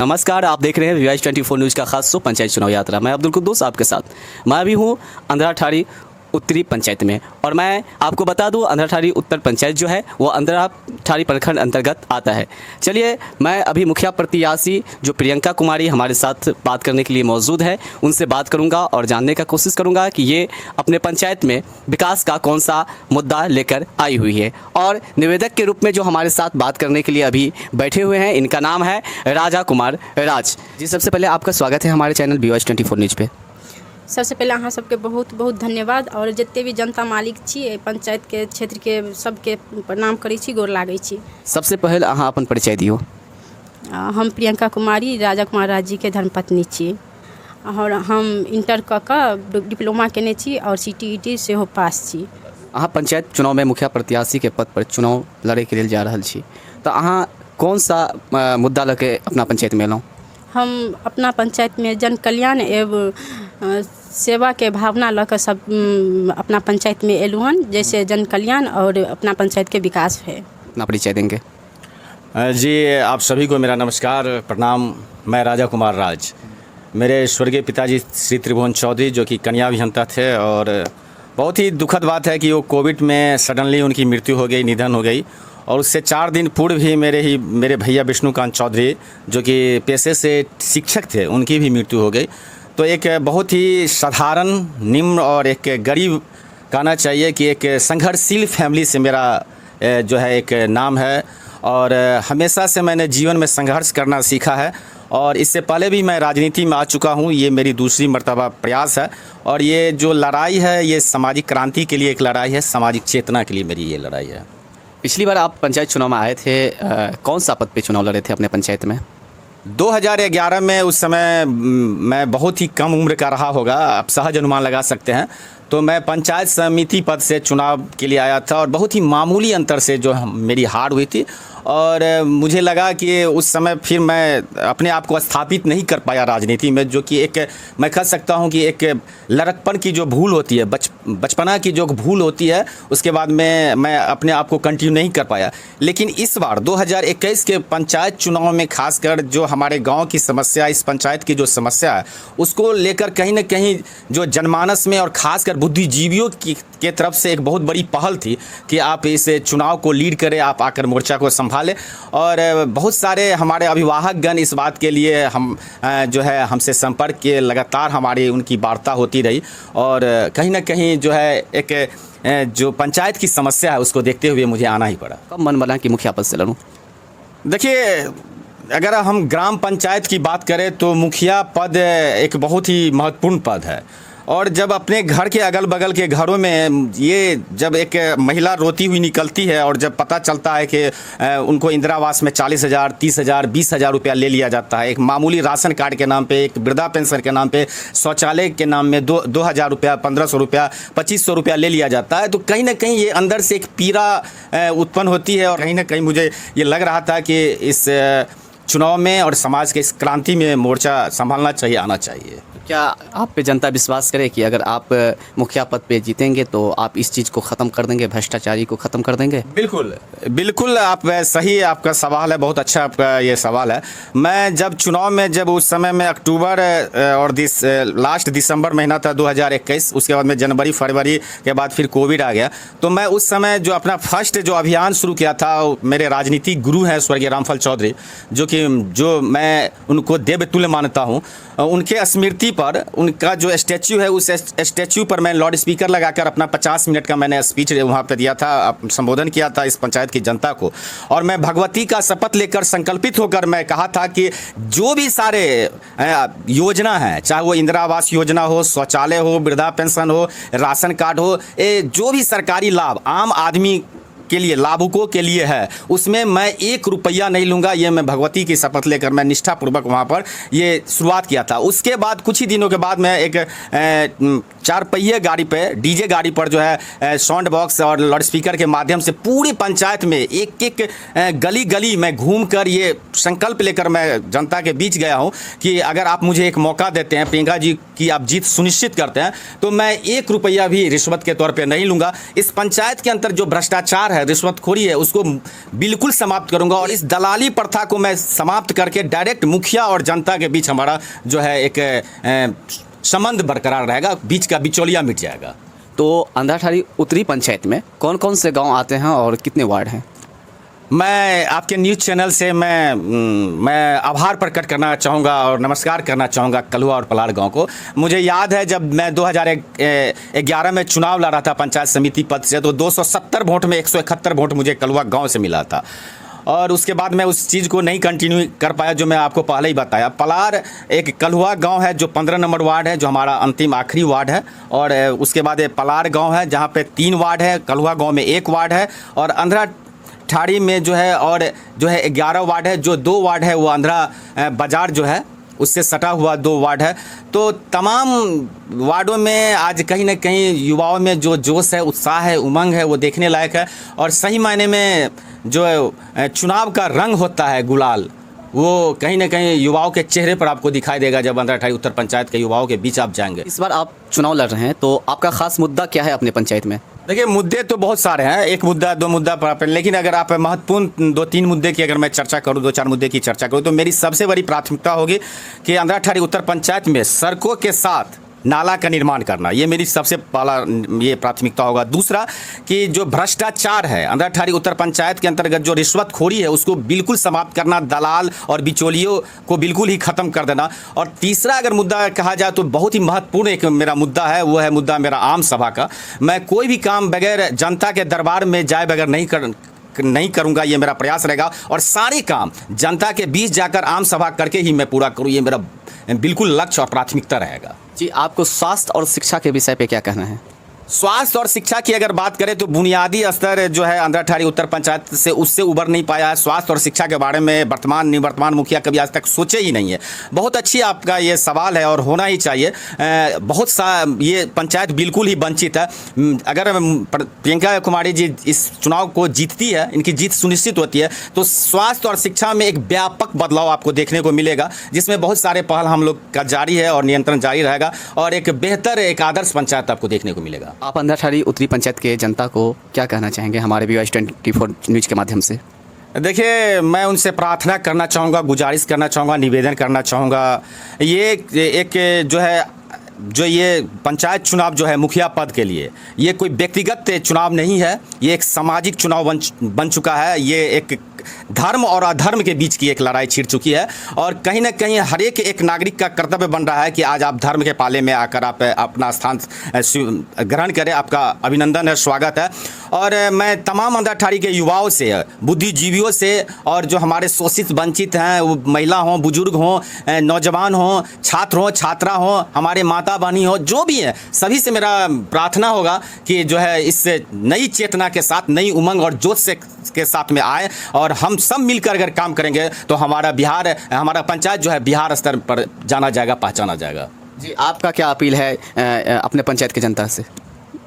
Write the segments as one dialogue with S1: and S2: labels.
S1: नमस्कार, आप देख रहे हैं VIS 24 न्यूज़ का खास शो पंचायत चुनाव यात्रा। मैं अब्दुल कुद्दूस आपके साथ। मैं अभी हूँ अंधराठाड़ी उत्तरी पंचायत में और मैं आपको बता दूँ अंधराठाड़ी उत्तर पंचायत जो है वो अंधराठाड़ी प्रखंड अंतर्गत आता है। चलिए, मैं अभी मुखिया प्रत्याशी जो प्रियंका कुमारी हमारे साथ बात करने के लिए मौजूद है, उनसे बात करूँगा और जानने का कोशिश करूँगा कि ये अपने पंचायत में विकास का कौन सा मुद्दा लेकर आई हुई है। और निवेदक के रूप में जो हमारे साथ बात करने के लिए अभी बैठे हुए हैं, इनका नाम है राजा कुमार राज जी। सबसे पहले आपका स्वागत है हमारे चैनल VIS 24 न्यूज़ पे।
S2: सबसे पहले अहाँ सबके बहुत बहुत धन्यवाद और जितने भी जनता मालिक छी पंचायत के क्षेत्र के सबके प्रणाम करै छी, गोर लागै छी।
S1: सबसे पहले अहाँ अपन परिचय दियो।
S2: हम प्रियंका कुमारी राजा कुमार राज जी के धर्मपत्नी छी और हम इंटर कऽ डिप्लोमा केने छी और CTET सेहो पास छी।
S1: अहाँ पंचायत चुनाव में मुखिया प्रत्याशी के पद पर चुनाव लड़े के लिए जा रहल छी, तो अहाँ कौन सा मुद्दा लेके अपना पंचायत में एलहुँ?
S2: हम अपना पंचायत में जन कल्याण एवं सेवा के भावना लऽ कऽ सब अपना पंचायत में एलहुँ हन, जैसे जन कल्याण और अपना पंचायत के विकास है।
S1: अपना परिचय देंगे
S3: जी। आप सभी को मेरा नमस्कार, प्रणाम। मैं राजा कुमार राज। मेरे स्वर्गीय पिताजी श्री त्रिभुवन चौधरी जो कि कन्या अभियंता थे, और बहुत ही दुखद बात है कि वो कोविड में सडनली उनकी मृत्यु हो गई, निधन हो गई। और उससे 4 दिन पूर्व ही मेरे भैया विष्णुकांत चौधरी जो कि पेशे से शिक्षक थे, उनकी भी मृत्यु हो गई। तो एक बहुत ही साधारण, निम्न और एक गरीब कहना चाहिए कि एक संघर्षशील फैमिली से मेरा जो है एक नाम है, और हमेशा से मैंने जीवन में संघर्ष करना सीखा है। और इससे पहले भी मैं राजनीति में आ चुका हूँ, ये मेरी दूसरी मर्तबा प्रयास है। और ये जो लड़ाई है ये सामाजिक क्रांति के लिए एक लड़ाई है, सामाजिक चेतना के लिए मेरी ये लड़ाई है।
S1: पिछली बार आप पंचायत चुनाव में आए थे, कौन सा पद पे चुनाव लड़े थे अपने पंचायत में?
S3: 2011 में, उस समय मैं बहुत ही कम उम्र का रहा होगा, आप सहज अनुमान लगा सकते हैं। तो मैं पंचायत समिति पद से चुनाव के लिए आया था और बहुत ही मामूली अंतर से जो मेरी हार हुई थी। और मुझे लगा कि उस समय फिर मैं अपने आप को स्थापित नहीं कर पाया राजनीति में, जो कि एक मैं कह सकता हूं कि एक लड़कपन की जो भूल होती है, बचपना की जो भूल होती है, उसके बाद में मैं अपने आप को कंटिन्यू नहीं कर पाया। लेकिन इस बार 2021 के पंचायत चुनाव में खासकर जो हमारे गांव की समस्या, इस पंचायत की जो समस्या है, उसको लेकर कहीं ना कहीं जो जनमानस में और खासकर बुद्धिजीवियों के तरफ से एक बहुत बड़ी पहल थी कि आप इस चुनाव को लीड करें, आप आकर मोर्चा को संभालें। और बहुत सारे हमारे अभिभावकगण इस बात के लिए हम जो है हमसे संपर्क किए, लगातार हमारी उनकी वार्ता होती रही। और कहीं ना कहीं जो है एक जो पंचायत की समस्या है उसको देखते हुए मुझे आना ही पड़ा।
S1: कब मन बना कि मुखिया पद से लड़ूं?
S3: देखिए, अगर हम ग्राम पंचायत की बात करें तो मुखिया पद एक बहुत ही महत्वपूर्ण पद है। और जब अपने घर के अगल बगल के घरों में ये जब एक महिला रोती हुई निकलती है और जब पता चलता है कि उनको इंदिरा आवास में 40,000, 30,000, 20,000 रुपया ले लिया जाता है, एक मामूली राशन कार्ड के नाम पे, एक वृद्धा पेंशन के नाम पे, शौचालय के नाम में 2,000 रुपया, 1,500 रुपया, 2,500 रुपया ले लिया जाता है, तो कहीं ना कहीं ये अंदर से एक पीड़ा उत्पन्न होती है। और कहीं ना कहीं मुझे ये लग रहा था कि इस चुनाव में और समाज के इस क्रांति में मोर्चा संभालना चाहिए, आना चाहिए।
S1: क्या आप पे जनता विश्वास करे कि अगर आप मुखिया पद पे जीतेंगे तो आप इस चीज़ को ख़त्म कर देंगे, भ्रष्टाचारी को ख़त्म कर देंगे?
S3: बिल्कुल बिल्कुल, आप सही आपका सवाल है, बहुत अच्छा आपका ये सवाल है। मैं जब चुनाव में, जब उस समय में अक्टूबर और लास्ट दिसंबर महीना था 2021, उसके बाद में जनवरी फरवरी के बाद फिर कोविड आ गया, तो मैं उस समय जो अपना फर्स्ट जो अभियान शुरू किया था, मेरे राजनीतिक गुरु हैं स्वर्गीय रामफल चौधरी, जो मैं उनको देवतुल्य मानता हूँ, उनके स्मृति पर उनका जो स्टैच्यू है, उस स्टैच्यू पर मैं लाउड स्पीकर लगाकर अपना 50 मिनट का मैंने स्पीच वहाँ पर दिया था, संबोधन किया था इस पंचायत की जनता को। और मैं भगवती का शपथ लेकर संकल्पित होकर मैं कहा था कि जो भी सारे योजना है, चाहे वो इंदिरा आवास योजना हो, शौचालय हो, वृद्धा पेंशन हो, राशन कार्ड हो, जो भी सरकारी लाभ आम आदमी के लिए, लाभुकों के लिए है, उसमें मैं 1 रुपया नहीं लूँगा। ये मैं भगवती की शपथ लेकर मैं निष्ठापूर्वक वहाँ पर ये शुरुआत किया था। उसके बाद कुछ ही दिनों के बाद मैं एक 4 पहिए गाड़ी पे, डीजे गाड़ी पर जो है साउंड बॉक्स और लाउड स्पीकर के माध्यम से पूरी पंचायत में एक गली गली में घूमकर ये संकल्प लेकर मैं जनता के बीच गया हूँ कि अगर आप मुझे एक मौका देते हैं, प्रियंका जी की आप जीत सुनिश्चित करते हैं, तो मैं 1 रुपया भी रिश्वत के तौर पर नहीं लूँगा। इस पंचायत के अंदर जो भ्रष्टाचार है, रिश्वतखोरी है, उसको बिल्कुल समाप्त करूंगा और इस दलाली प्रथा को मैं समाप्त करके डायरेक्ट मुखिया और जनता के बीच हमारा जो है एक संबंध बरकरार रहेगा, बीच का बिचौलिया मिट जाएगा।
S1: तो अंधाठारी उत्तरी पंचायत में कौन कौन से गांव आते हैं और कितने वार्ड हैं?
S3: मैं आपके न्यूज़ चैनल से मैं आभार प्रकट करना चाहूँगा और नमस्कार करना चाहूँगा कलुआ और पलाड़ गांव को। मुझे याद है जब मैं 2011 में चुनाव लड़ा था पंचायत समिति पद से, तो 270 वोट में 171 वोट मुझे कलुआ गांव से मिला था और उसके बाद मैं उस चीज़ को नहीं कंटिन्यू कर पाया जो मैं आपको पहले ही बताया। पलाड़ एक कलुआ गांव है जो 15 नंबर वार्ड है, जो हमारा अंतिम आखिरी वार्ड है, और उसके बाद पलाड़ गाँव है जहाँ पर 3 वार्ड है, कलुआ गाँव में 1 वार्ड है, और अंधराठाड़ी में जो है और जो है 11 वार्ड है। जो 2 वार्ड है वो अंधरा बाज़ार जो है उससे सटा हुआ 2 वार्ड है। तो तमाम वार्डों में आज कहीं ना कहीं युवाओं में जो जोश है, उत्साह है, उमंग है, वो देखने लायक है। और सही मायने में जो चुनाव का रंग होता है गुलाल, वो कहीं ना कहीं युवाओं के चेहरे पर आपको दिखाई देगा जब अंधराठाड़ी उत्तर पंचायत के युवाओं के बीच आप जाएंगे।
S1: इस बार आप चुनाव लड़ रहे हैं तो आपका खास मुद्दा क्या है अपने पंचायत में?
S3: देखिए, मुद्दे तो बहुत सारे हैं, 1 मुद्दा 2 मुद्दा पर, लेकिन अगर आप महत्वपूर्ण 2-3 मुद्दे की अगर मैं चर्चा करूं, 2-4 मुद्दे की चर्चा करूं, तो मेरी सबसे बड़ी प्राथमिकता होगी कि अंधराठाड़ी उत्तर पंचायत में सड़कों के साथ नाला का निर्माण करना, ये मेरी सबसे पहला ये प्राथमिकता होगा। दूसरा कि जो भ्रष्टाचार है अंधराठाड़ी उत्तर पंचायत के अंतर्गत, जो रिश्वतखोरी है, उसको बिल्कुल समाप्त करना, दलाल और बिचौलियों को बिल्कुल ही ख़त्म कर देना। और तीसरा अगर मुद्दा कहा जाए तो बहुत ही महत्वपूर्ण एक मेरा मुद्दा है, वो है मुद्दा मेरा आम सभा का। मैं कोई भी काम बगैर जनता के दरबार में जाए बगैर नहीं करूंगा, ये मेरा प्रयास रहेगा। और सारे काम जनता के बीच जाकर आम सभा करके ही मैं पूरा करूं, ये मेरा बिल्कुल लक्ष्य और प्राथमिकता रहेगा।
S1: जी, आपको स्वास्थ्य और शिक्षा के विषय पे क्या कहना है?
S3: स्वास्थ्य और शिक्षा की अगर बात करें तो बुनियादी स्तर जो है अंधराठाड़ी उत्तर पंचायत से उससे उबर नहीं पाया है। स्वास्थ्य और शिक्षा के बारे में वर्तमान निवर्तमान मुखिया कभी आज तक सोचे ही नहीं है। बहुत अच्छी आपका ये सवाल है और होना ही चाहिए। ये पंचायत बिल्कुल ही वंचित है। अगर प्रियंका कुमारी जी इस चुनाव को जीतती है, इनकी जीत सुनिश्चित होती है, तो स्वास्थ्य और शिक्षा में एक व्यापक बदलाव आपको देखने को मिलेगा, जिसमें बहुत सारे पहल हम लोग का जारी है और नियंत्रण जारी रहेगा और एक बेहतर एक आदर्श पंचायत आपको देखने को मिलेगा।
S1: आप अंधराठाड़ी उत्तरी पंचायत के जनता को क्या कहना चाहेंगे हमारे VOS24 न्यूज़ के माध्यम से?
S3: देखिए, मैं उनसे प्रार्थना करना चाहूँगा, गुजारिश करना चाहूँगा, निवेदन करना चाहूँगा। ये एक जो ये पंचायत चुनाव जो है मुखिया पद के लिए, ये कोई व्यक्तिगत चुनाव नहीं है, ये एक सामाजिक चुनाव बन चुका है। ये एक धर्म और अधर्म के बीच की एक लड़ाई छिड़ चुकी है और कहीं ना कहीं हर एक नागरिक का कर्तव्य बन रहा है कि आज आप धर्म के पाले में आकर आप अपना स्थान ग्रहण करें। आपका अभिनंदन है, स्वागत है। और मैं तमाम अंधराठाड़ी के युवाओं से, बुद्धिजीवियों से और जो हमारे शोषित वंचित हैं, वो महिला हों, बुजुर्ग हों, नौजवान हों, छात्र हों, छात्रा हों, हमारे माता बहनी हो, जो भी है, सभी से मेरा प्रार्थना होगा कि जो है इस नई चेतना के साथ, नई उमंग और जोश के साथ में आए और हम सब मिलकर अगर काम करेंगे तो हमारा पंचायत जो है बिहार स्तर पर जाना जाएगा, पहचाना जाएगा।
S1: जी, आपका क्या अपील है अपने पंचायत के जनता से?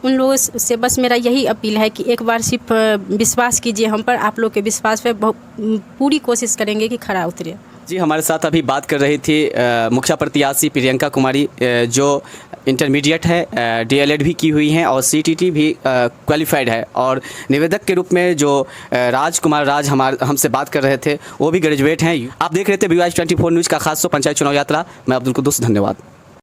S2: उन लोगों से बस मेरा यही अपील है कि एक बार सिर्फ विश्वास कीजिए हम पर, आप लोग के विश्वास पे पूरी कोशिश करेंगे कि खरा उतरे।
S1: जी, हमारे साथ अभी बात कर रही थी मुखिया प्रत्याशी प्रियंका कुमारी, जो इंटरमीडिएट है, DLED भी की हुई हैं और CTT भी क्वालिफाइड है, और निवेदक के रूप में जो राजकुमार हमसे बात कर रहे थे, वो भी ग्रेजुएट हैं। आप देख रहे थे VOS24 न्यूज़ का खास शो पंचायत चुनाव यात्रा। मैं अब्दुल कुद्दूस, धन्यवाद।